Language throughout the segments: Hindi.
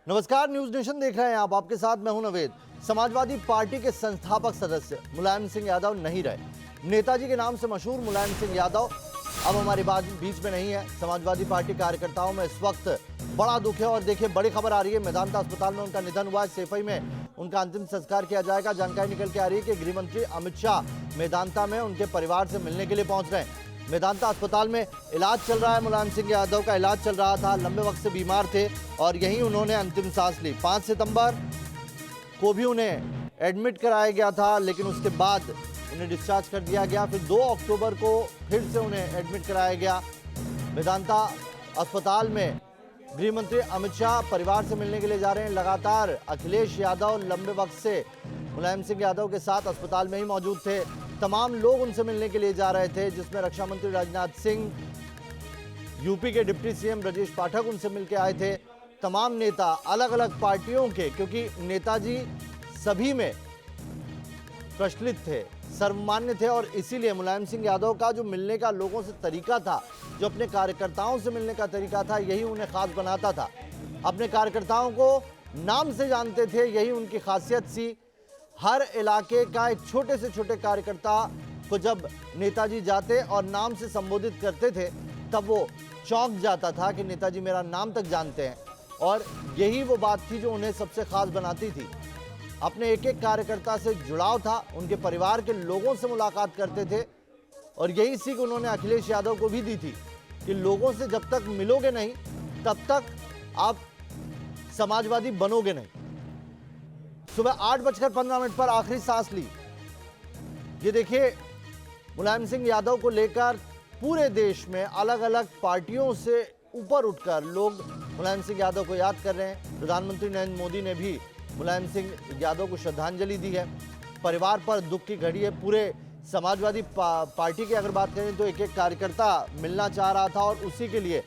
नमस्कार, न्यूज नेशन देख रहे हैं आप। आपके साथ मैं हूं नवेद। समाजवादी पार्टी के संस्थापक सदस्य मुलायम सिंह यादव नहीं रहे। नेताजी के नाम से मशहूर मुलायम सिंह यादव अब हमारे बीच में नहीं है। समाजवादी पार्टी कार्यकर्ताओं में इस वक्त बड़ा दुख है और देखिए बड़ी खबर आ रही है, मेदांता अस्पताल में उनका निधन हुआ है। सेफई में उनका अंतिम संस्कार किया जाएगा। जानकारी निकल के आ रही है कि गृह मंत्री अमित शाह मेदांता में उनके परिवार से मिलने के लिए पहुंच रहे हैं। मेदांता अस्पताल में इलाज चल रहा है। मुलायम सिंह यादव का इलाज चल रहा था, लंबे वक्त से बीमार थे और यहीं उन्होंने अंतिम सांस ली। 5 सितंबर को भी उन्हें एडमिट कराया गया था, लेकिन उसके बाद उन्हें डिस्चार्ज कर दिया गया। फिर 2 अक्टूबर को फिर से उन्हें एडमिट कराया गया। मेदांता अस्पताल में गृह मंत्री अमित शाह परिवार से मिलने के लिए जा रहे हैं। लगातार अखिलेश यादव लंबे वक्त से मुलायम सिंह यादव के साथ अस्पताल में ही मौजूद थे। तमाम लोग उनसे मिलने के लिए जा रहे थे, जिसमें रक्षा मंत्री राजनाथ सिंह, यूपी के डिप्टी सीएम ब्रजेश पाठक उनसे मिलकर आए थे। तमाम नेता अलग अलग पार्टियों के, क्योंकि नेताजी सभी में प्रचलित थे, सर्वमान्य थे और इसीलिए मुलायम सिंह यादव का जो मिलने का लोगों से तरीका था, जो अपने कार्यकर्ताओं से मिलने का तरीका था, यही उन्हें खास बनाता था। अपने कार्यकर्ताओं को नाम से जानते थे, यही उनकी खासियत थी। हर इलाके का एक छोटे से छोटे कार्यकर्ता को जब नेताजी जाते और नाम से संबोधित करते थे, तब वो चौंक जाता था कि नेताजी मेरा नाम तक जानते हैं। और यही वो बात थी जो उन्हें सबसे खास बनाती थी। अपने एक एक कार्यकर्ता से जुड़ाव था, उनके परिवार के लोगों से मुलाकात करते थे और यही सीख उन्होंने अखिलेश यादव को भी दी थी कि लोगों से जब तक मिलोगे नहीं, तब तक आप समाजवादी बनोगे नहीं। सुबह 8:15 पर आखिरी सांस ली। ये देखिए, मुलायम सिंह यादव को लेकर पूरे देश में अलग अलग पार्टियों से ऊपर उठकर लोग मुलायम सिंह यादव को याद कर रहे हैं। प्रधानमंत्री नरेंद्र मोदी ने भी मुलायम सिंह यादव को श्रद्धांजलि दी है। परिवार पर दुख की घड़ी है। पूरे समाजवादी पार्टी की अगर बात करें तो एक एक कार्यकर्ता मिलना चाह रहा था और उसी के लिए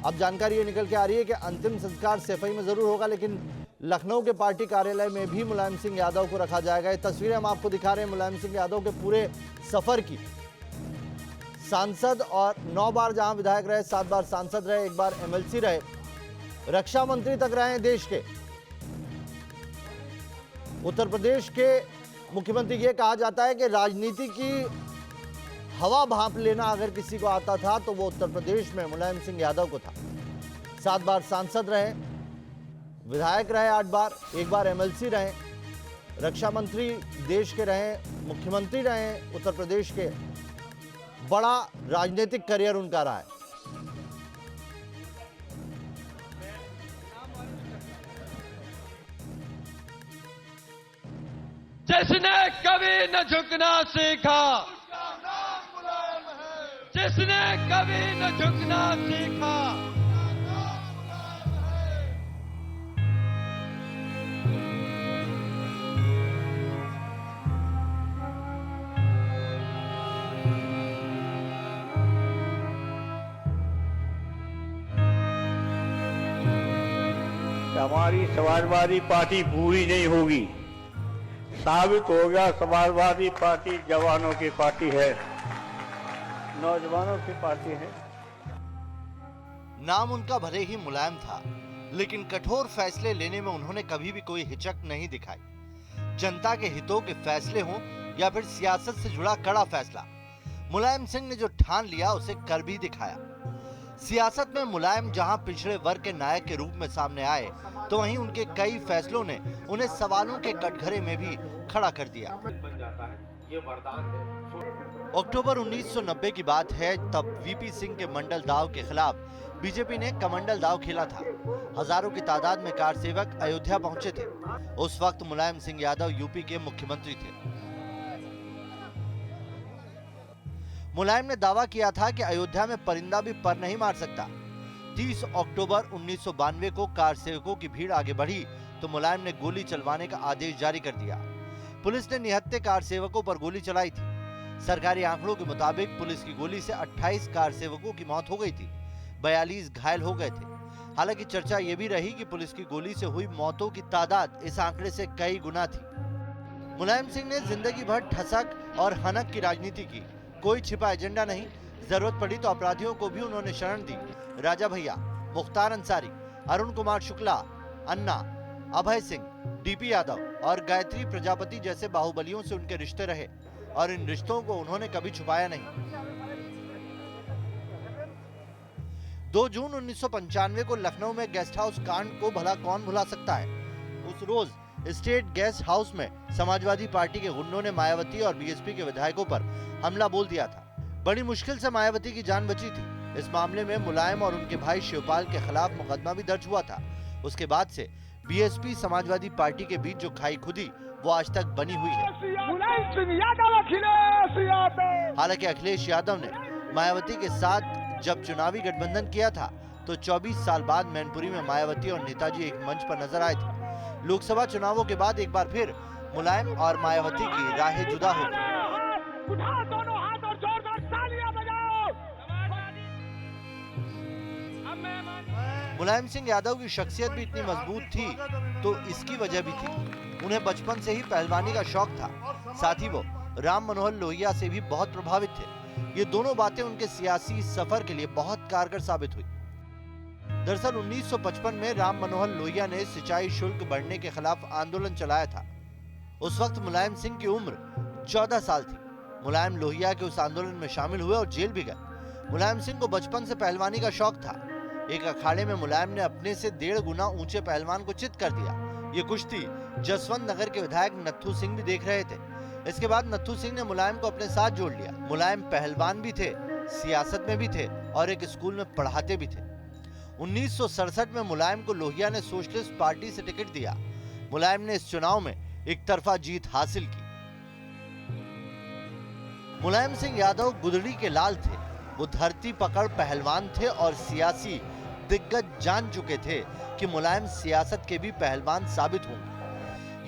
अब जानकारी ये निकल के आ रही है कि अंतिम संस्कार सेफई में जरूर होगा, लेकिन लखनऊ के पार्टी कार्यालय में भी मुलायम सिंह यादव को रखा जाएगा। ये तस्वीरें हम आपको दिखा रहे हैं मुलायम सिंह यादव के पूरे सफर की। सांसद और 9 बार जहां विधायक रहे, 7 बार सांसद रहे, 1 बार एमएलसी रहे, रक्षा मंत्री तक रहे हैं देश के। उत्तर प्रदेश के मुख्यमंत्री, ये कहा जाता है कि राजनीति की हवा भांप लेना अगर किसी को आता था तो वो उत्तर प्रदेश में मुलायम सिंह यादव को था। 7 बार सांसद रहे, विधायक रहे 8 बार, 1 बार एमएलसी रहे, रक्षा मंत्री देश के रहे, मुख्यमंत्री रहे उत्तर प्रदेश के। बड़ा राजनीतिक करियर उनका रहा है। जिसने कभी न झुकना सीखा, जिसने कभी न झुकना सीखा, हमारी समाजवादी पार्टी पूरी नहीं होगी। साबित हो गया समाजवादी पार्टी जवानों की पार्टी है, नौजवानों की पार्टी है। नाम उनका भले ही मुलायम था, लेकिन कठोर फैसले लेने में उन्होंने कभी भी कोई हिचक नहीं दिखाई। जनता के हितों के फैसले हों या फिर सियासत से जुड़ा कड़ा फैसला, मुलायम सिंह ने जो ठान लिया उसे कर भी दिखाया। सियासत में मुलायम जहां पिछड़े वर्ग के नायक के रूप में सामने आए, तो वहीं उनके कई फैसलों ने उन्हें सवालों के कटघरे में भी खड़ा कर दिया। अक्टूबर 1990 की बात है, तब वीपी सिंह के मंडल दाव के खिलाफ बीजेपी ने कमंडल दाव खेला था। हजारों की तादाद में कार सेवक अयोध्या पहुंचे थे। उस वक्त मुलायम सिंह यादव यूपी के मुख्यमंत्री थे। मुलायम ने दावा किया था कि अयोध्या में परिंदा भी पर नहीं मार सकता। 30 अक्टूबर 1992 को कार सेवकों की भीड़ आगे बढ़ी तो मुलायम ने गोली चलवाने का आदेश जारी कर दिया। पुलिस ने निहत्थे कार सेवकों पर गोली चलाई थी। सरकारी आंकड़ों के मुताबिक पुलिस की गोली से 28 कार सेवकों की मौत हो गई थी, 42 घायल हो गए थे। हालांकि चर्चा ये भी रही कि पुलिस की गोली से हुई मौतों की तादाद इस आंकड़े से कई गुना थी। मुलायम सिंह ने जिंदगी भर ठसक और हनक की राजनीति की, कोई छिपा एजेंडा नहीं। जरूरत पड़ी तो अपराधियों को भी उन्होंने शरण दी। राजा भैया, मुख्तार अंसारी, अरुण कुमार शुक्ला, अन्ना, अभय सिंह, डीपी यादव और गायत्री प्रजापति जैसे बाहुबलियों से उनके रिश्ते रहे और इन रिश्तों को उन्होंने कभी छुपाया नहीं। 2 जून 1995 को लखनऊ में गेस्ट हाउस कांड को भला कौन भुला सकता है। उस रोज स्टेट गेस्ट हाउस में समाजवादी पार्टी के गुंडों ने मायावती और बीएसपी के विधायकों पर हमला बोल दिया था। बड़ी मुश्किल से मायावती की जान बची थी। इस मामले में मुलायम और उनके भाई शिवपाल के खिलाफ मुकदमा भी दर्ज हुआ था। उसके बाद से बीएसपी समाजवादी पार्टी के बीच जो खाई खुदी वो आज तक बनी हुई है। हालांकि अखिलेश यादव ने मायावती के साथ जब चुनावी गठबंधन किया था तो 24 साल बाद मैनपुरी में मायावती और नेताजी एक मंच पर नजर आए थे। लोकसभा चुनावों के बाद एक बार फिर मुलायम और मायावती की राहें जुदा हो गई। मुलायम सिंह यादव की शख्सियत भी इतनी मजबूत थी तो इसकी वजह भी थी। उन्हें बचपन से ही पहलवानी का शौक था। साथ ही वो राम मनोहर लोहिया से भी बहुत प्रभावित थे। ये दोनों बातें उनके सियासी सफर के लिए बहुत कारगर साबित हुई। दरअसल 1955 में राम मनोहर लोहिया ने सिंचाई शुल्क बढ़ने के खिलाफ आंदोलन चलाया था। उस वक्त मुलायम सिंह की उम्र 14 साल थी। मुलायम लोहिया के उस आंदोलन में शामिल हुए और जेल भी गए। मुलायम सिंह को बचपन से पहलवानी का शौक था। एक अखाड़े में मुलायम ने अपने से 1.5 गुना ऊंचे पहलवान को चित कर दिया। ये कुश्ती जसवंत नगर के विधायक नत्थू सिंह भी देख रहे थे। इसके बाद नत्थू सिंह ने मुलायम को अपने साथ जोड़ लिया। मुलायम पहलवान भी थे, सियासत में भी थे और एक स्कूल में पढ़ाते भी थे। 1967 में मुलायम को लोहिया ने सोशलिस्ट पार्टी से टिकट दिया। मुलायम ने इस चुनाव में एक तरफा जीत हासिल की। मुलायम सिंह यादव गुदड़ी के लाल थे। वो धरती पकड़ पहलवान थे और सियासी दिग्गज जान चुके थे कि मुलायम सियासत के भी पहलवान साबित होंगे।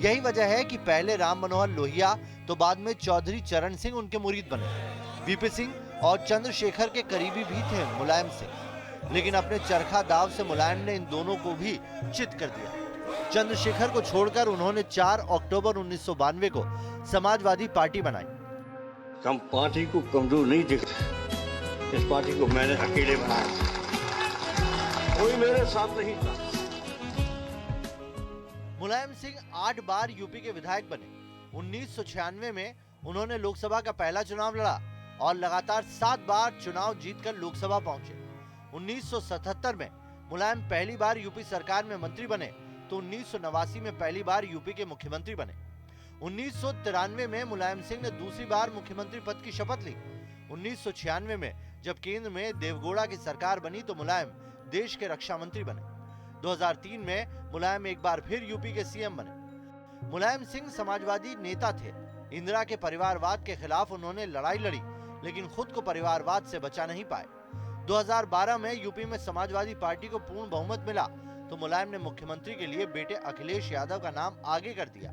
यही वजह है कि पहले राम मनोहर लोहिया तो बाद में चौधरी चरण सिंह उनके मुरीद बने। वीपी सिंह और चंद्रशेखर के करीबी भी थे मुलायम सिंह, लेकिन अपने चरखा दाव से मुलायम ने इन दोनों को भी चित कर दिया। चंद्रशेखर को छोड़कर उन्होंने 4 अक्टूबर 1992 को समाजवादी पार्टी बनाई। हम पार्टी को कमजोर नहीं देखते। इस पार्टी को मैंने अकेले बनाया, कोई मेरे साथ नहीं था। मुलायम सिंह 8 बार यूपी के विधायक बने। 1996 में उन्होंने लोकसभा का पहला चुनाव लड़ा और लगातार 7 बार चुनाव जीतकर लोकसभा पहुंचे। 1977 में मुलायम पहली बार यूपी सरकार में मंत्री बने तो 1989 में पहली बार यूपी के मुख्यमंत्री बने। 1993 में मुलायम सिंह ने दूसरी बार मुख्यमंत्री पद की शपथ ली। 1996 में जब केंद्र में देवगौड़ा की सरकार बनी तो मुलायम देश के रक्षा मंत्री बने। 2003 में मुलायम एक बार फिर यूपी के सीएम बने। मुलायम सिंह समाजवादी नेता थे। इंदिरा के परिवारवाद के खिलाफ उन्होंने लड़ाई लड़ी, लेकिन खुद को परिवारवाद से बचा नहीं पाए। 2012 में यूपी में समाजवादी पार्टी को पूर्ण बहुमत मिला तो मुलायम ने मुख्यमंत्री के लिए बेटे अखिलेश यादव का नाम आगे कर दिया।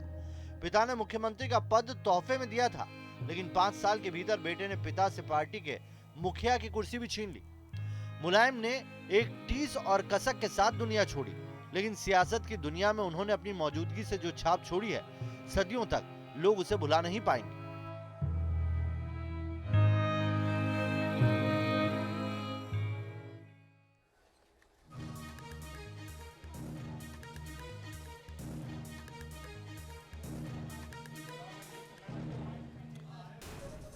पिता ने मुख्यमंत्री का पद तोहफे में दिया था, लेकिन 5 साल के भीतर बेटे ने पिता से पार्टी के मुखिया की कुर्सी भी छीन ली। मुलायम ने एक टीस और कसक के साथ दुनिया छोड़ी, लेकिन सियासत की दुनिया में उन्होंने अपनी मौजूदगी से जो छाप छोड़ी है, सदियों तक लोग उसे भुला नहीं पाएंगे।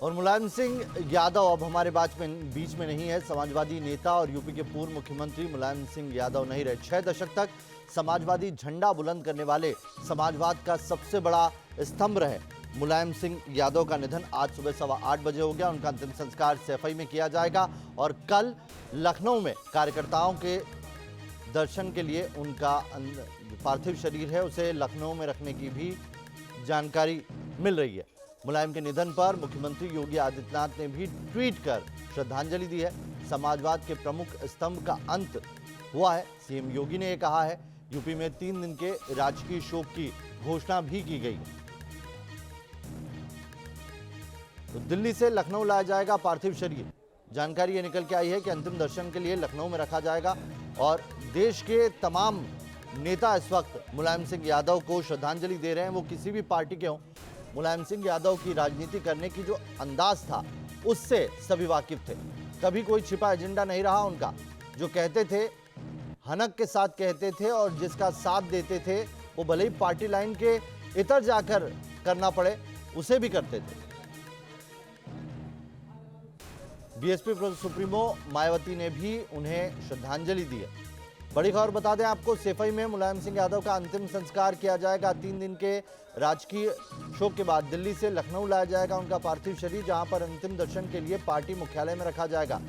और मुलायम सिंह यादव अब हमारे बीच में नहीं है। समाजवादी नेता और यूपी के पूर्व मुख्यमंत्री मुलायम सिंह यादव नहीं रहे। 6 दशक तक समाजवादी झंडा बुलंद करने वाले समाजवाद का सबसे बड़ा स्तंभ रहे मुलायम सिंह यादव का निधन आज सुबह 8:15 बजे हो गया। उनका अंतिम संस्कार सैफई में किया जाएगा और कल लखनऊ में कार्यकर्ताओं के दर्शन के लिए उनका पार्थिव शरीर है उसे लखनऊ में रखने की भी जानकारी मिल रही है। मुलायम के निधन पर मुख्यमंत्री योगी आदित्यनाथ ने भी ट्वीट कर श्रद्धांजलि दी है। समाजवाद के प्रमुख स्तंभ का अंत हुआ है, सीएम योगी ने यह कहा है। यूपी में 3 दिन के राजकीय शोक की घोषणा भी की गई है। तो दिल्ली से लखनऊ लाया जाएगा पार्थिव शरीर। जानकारी ये निकल के आई है कि अंतिम दर्शन के लिए लखनऊ में रखा जाएगा और देश के तमाम नेता इस वक्त मुलायम सिंह यादव को श्रद्धांजलि दे रहे हैं। वो किसी भी पार्टी के हों, मुलायम सिंह यादव की राजनीति करने की जो अंदाज था उससे सभी वाकिफ थे। कभी कोई छिपा एजेंडा नहीं रहा उनका। जो कहते थे हनक के साथ कहते थे और जिसका साथ देते थे वो भले ही पार्टी लाइन के इतर जाकर करना पड़े उसे भी करते थे। बीएसपी सुप्रीमो मायावती ने भी उन्हें श्रद्धांजलि दी है। बड़ी खबर बता दें आपको, सेफई में मुलायम सिंह यादव का अंतिम संस्कार किया जाएगा। 3 दिन के राजकीय शोक के बाद दिल्ली से लखनऊ लाया जाएगा उनका पार्थिव शरीर, जहां पर अंतिम दर्शन के लिए पार्टी मुख्यालय में रखा जाएगा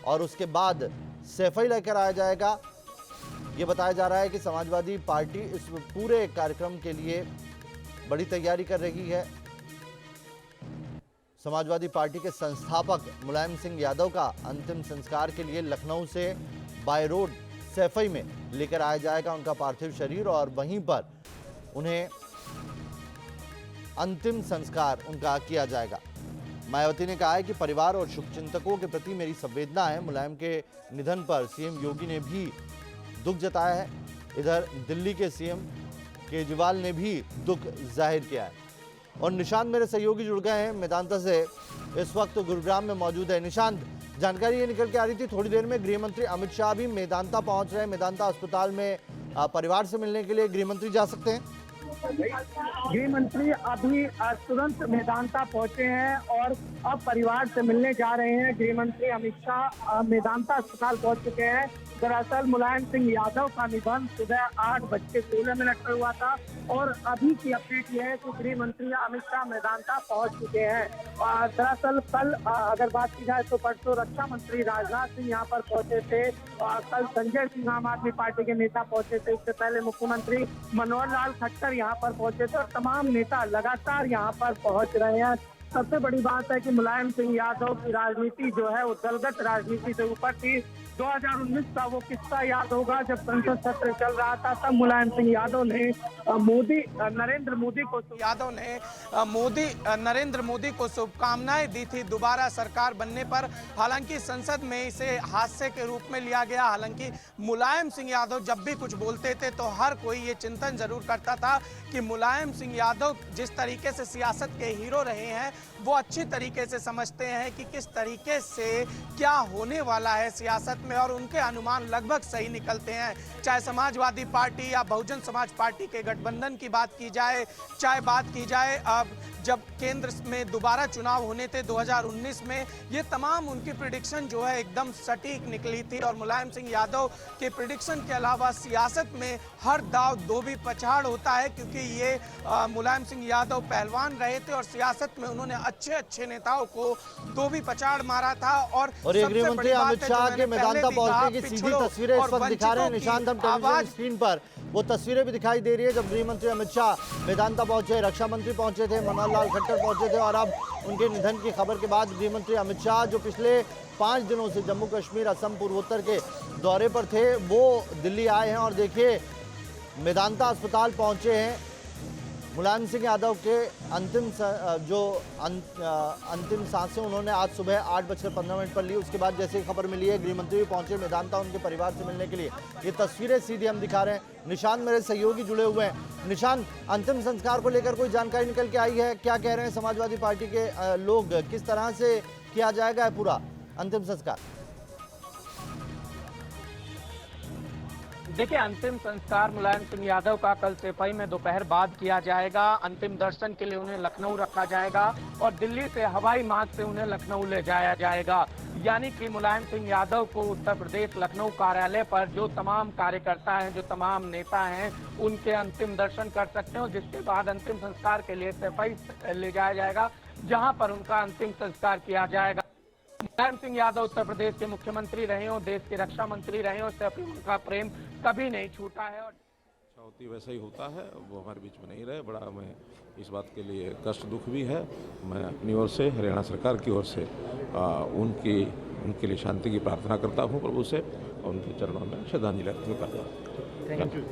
और उसके बाद सेफई लेकर आया जाएगा। ये बताया जा रहा है कि समाजवादी पार्टी इस पूरे कार्यक्रम के लिए बड़ी तैयारी कर रही है। समाजवादी पार्टी के संस्थापक मुलायम सिंह यादव का अंतिम संस्कार के लिए लखनऊ से बाय रोड सेफई में लेकर आया जाएगा उनका पार्थिव शरीर और वहीं पर उन्हें अंतिम संस्कार उनका किया जाएगा। मायावती ने कहा है कि परिवार और शुभचिंतकों के प्रति मेरी संवेदना है। मुलायम के निधन पर सीएम योगी ने भी दुख जताया है। इधर दिल्ली के सीएम केजरीवाल ने भी दुख जाहिर किया है। और निशांत मेरे सहयोगी जुड़ गए हैं मेदांता से, इस वक्त गुरुग्राम में मौजूद है। निशांत, जानकारी ये निकल के आ रही थी थोड़ी देर में गृह मंत्री अमित शाह भी मेदांता पहुंच रहे हैं। मेदांता अस्पताल में परिवार से मिलने के लिए गृह मंत्री जा सकते हैं? गृह मंत्री अभी तुरंत मेदांता पहुंचे हैं और अब परिवार से मिलने जा रहे हैं। गृह मंत्री अमित शाह मेदांता अस्पताल पहुंच चुके हैं। दरअसल मुलायम सिंह यादव का निधन सुबह 8:16 पर हुआ था और अभी की अपडेट यह है कि गृह मंत्री अमित शाह मेदांता पहुंच चुके हैं। दरअसल कल अगर बात की जाए तो परसों रक्षा मंत्री राजनाथ सिंह यहां पर पहुंचे थे। कल संजय सिंह आम आदमी पार्टी के नेता पहुंचे थे। इससे पहले मुख्यमंत्री मनोहर लाल खट्टर यहां पर पहुंचे थे और तमाम नेता लगातार यहां पर पहुंच रहे हैं। सबसे बड़ी बात है कि मुलायम सिंह यादव की राजनीति जो है वो दलगत राजनीति से ऊपर थी। 2019 का वो किस्सा याद होगा जब संसद सत्र चल रहा था, तब मुलायम सिंह यादव ने नरेंद्र मोदी को शुभकामनाएं दी थी दोबारा सरकार बनने पर। हालांकि संसद में इसे हास्य के रूप में लिया गया। हालांकि मुलायम सिंह यादव जब भी कुछ बोलते थे तो हर कोई ये चिंतन जरूर करता था कि मुलायम सिंह यादव जिस तरीके से सियासत के हीरो रहे हैं वो अच्छी तरीके से समझते हैं कि किस तरीके से क्या होने वाला है सियासत में और उनके अनुमान लगभग सही निकलते हैं। चाहे समाजवादी पार्टी या बहुजन समाज पार्टी के गठबंधन की बात की जाए, चाहे बात की जाए अब जब केंद्र में दोबारा चुनाव होने थे 2019 में, ये तमाम उनकी प्रिडिक्शन जो है एकदम सटीक निकली थी। और मुलायम सिंह यादव के प्रिडिक्शन के अलावा सियासत में हर दाव दो भी पछाड़ होता है, क्योंकि ये मुलायम सिंह यादव पहलवान रहे थे और सियासत में उन्होंने अच्छे नेताओं को दो भी पछाड़ मारा था। और ये गृह मंत्री अमित शाह के मेदांता पहुंचने की सीधी तस्वीरें इस वक्त दिखा रहे हैं निशांत, हम टेलीविजन स्क्रीन पर वो तस्वीरें भी दिखाई दे रही है। जब गृह मंत्री अमित शाह मेदांता पहुंचे, रक्षा मंत्री पहुंचे थे, मनोहर लाल खट्टर पहुंचे थे और अब उनके निधन की खबर के बाद गृह मंत्री अमित शाह जो पिछले 5 दिनों से जम्मू कश्मीर, असम, पूर्वोत्तर के दौरे पर थे वो दिल्ली आए हैं और देखिए मेदांता अस्पताल पहुंचे हैं। मुलायम सिंह यादव के अंतिम सांसें उन्होंने आज सुबह 8:15 पर ली। उसके बाद जैसे ही खबर मिली है गृह मंत्री भी पहुंचे मेदांता उनके परिवार से मिलने के लिए। ये तस्वीरें सीधी हम दिखा रहे हैं। निशांत मेरे सहयोगी जुड़े हुए हैं। निशांत, अंतिम संस्कार को लेकर कोई जानकारी निकल के आई है? क्या कह रहे हैं समाजवादी पार्टी के लोग, किस तरह से किया जाएगा पूरा अंतिम संस्कार? देखिए, अंतिम संस्कार मुलायम सिंह यादव का कल सेफई में दोपहर बाद किया जाएगा। अंतिम दर्शन के लिए उन्हें लखनऊ रखा जाएगा और दिल्ली से हवाई मार्ग से उन्हें लखनऊ ले जाया जाएगा। यानी कि मुलायम सिंह यादव को उत्तर प्रदेश लखनऊ कार्यालय पर जो तमाम कार्यकर्ता हैं, जो तमाम नेता हैं, उनके अंतिम दर्शन कर सकते हैं। जिसके बाद अंतिम संस्कार के लिए सेफई ले जाया जाएगा, जहाँ पर उनका अंतिम संस्कार किया जाएगा। मुलायम सिंह यादव उत्तर प्रदेश के मुख्यमंत्री रहे हो, देश के रक्षा मंत्री रहे हो, उससे अपनी उनका प्रेम कभी नहीं छूटा है। और होती वैसा ही होता है, वो हमारे बीच में नहीं रहे। बड़ा हमें इस बात के लिए कष्ट दुख भी है। मैं अपनी ओर से, हरियाणा सरकार की ओर से उनके लिए शांति की प्रार्थना करता हूँ प्रभु से और उनके चरणों में श्रद्धांजलि अर्पित करता हूँ। Thank you.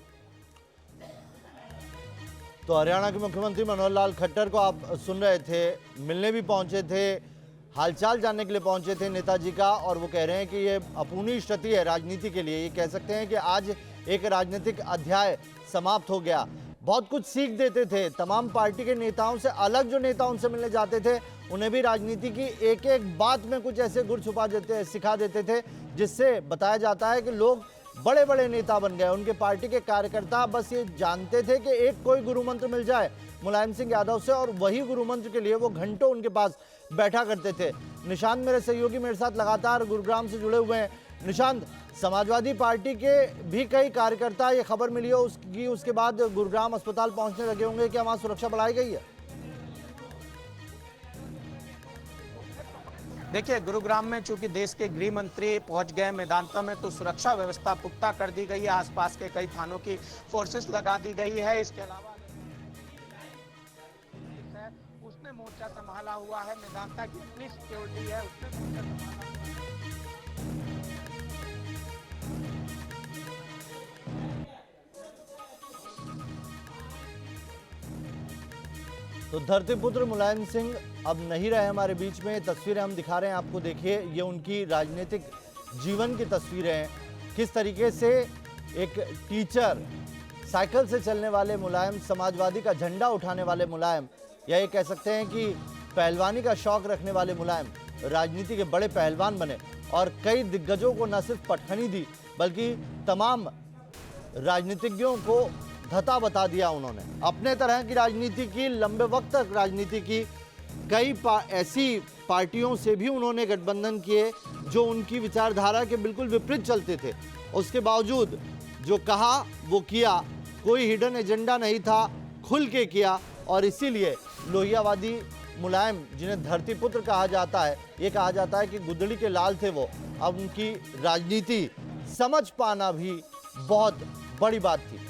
तो हरियाणा के मुख्यमंत्री मनोहर लाल खट्टर को आप सुन रहे थे, मिलने भी पहुंचे थे, हालचाल जानने के लिए पहुंचे थे नेताजी का, और वो कह रहे हैं कि ये अपूर्णीय क्षति है राजनीति के लिए। ये कह सकते हैं कि आज एक राजनीतिक अध्याय समाप्त हो गया। बहुत कुछ सीख देते थे तमाम पार्टी के नेताओं से, अलग जो नेता उनसे मिलने जाते थे उन्हें भी राजनीति की एक एक बात में कुछ ऐसे गुर छुपा देते, सिखा देते थे, जिससे बताया जाता है कि लोग बड़े बड़े नेता बन गए। उनके पार्टी के कार्यकर्ता बस ये जानते थे कि एक कोई गुरु मंत्र मिल जाए मुलायम सिंह यादव से, और वही गुरु मंत्र के लिए वो घंटों उनके पास बैठा करते थे। निशांत मेरे सहयोगी मेरे साथ लगातार गुरुग्राम से जुड़े हुए हैं। निशांत, समाजवादी पार्टी के भी कई कार्यकर्ता, ये खबर मिली हो उसके बाद गुरुग्राम अस्पताल पहुंचने लगे होंगे, क्या वहां सुरक्षा बढ़ाई गई है? देखिए, गुरुग्राम में चूंकि देश के गृह मंत्री पहुंच गए मेदांता में, तो सुरक्षा व्यवस्था पुख्ता कर दी गई है। आसपास के कई थानों की फोर्सेस लगा दी गई है। इसके अलावा उसने मोर्चा संभाला हुआ है, मेदांता की अपनी सिक्योरिटी है, उसने मोर्चा संभाला। तो धरतीपुत्र मुलायम सिंह अब नहीं रहे हमारे बीच में। तस्वीरें हम दिखा रहे हैं आपको, देखिए ये उनकी राजनीतिक जीवन की तस्वीरें हैं। किस तरीके से एक टीचर, साइकिल से चलने वाले मुलायम, समाजवादी का झंडा उठाने वाले मुलायम, या ये कह सकते हैं कि पहलवानी का शौक रखने वाले मुलायम राजनीति के बड़े पहलवान बने और कई दिग्गजों को न सिर्फ पटखनी दी बल्कि तमाम राजनीतिज्ञों को धता बता दिया। उन्होंने अपने तरह की राजनीति की, लंबे वक्त तक राजनीति की। कई ऐसी पार्टियों से भी उन्होंने गठबंधन किए जो उनकी विचारधारा के बिल्कुल विपरीत चलते थे। उसके बावजूद जो कहा वो किया, कोई हिडन एजेंडा नहीं था, खुल के किया। और इसीलिए लोहियावादी मुलायम, जिन्हें धरतीपुत्र कहा जाता है, ये कहा जाता है कि गुदड़ी के लाल थे वो। अब उनकी राजनीति समझ पाना भी बहुत बड़ी बात थी।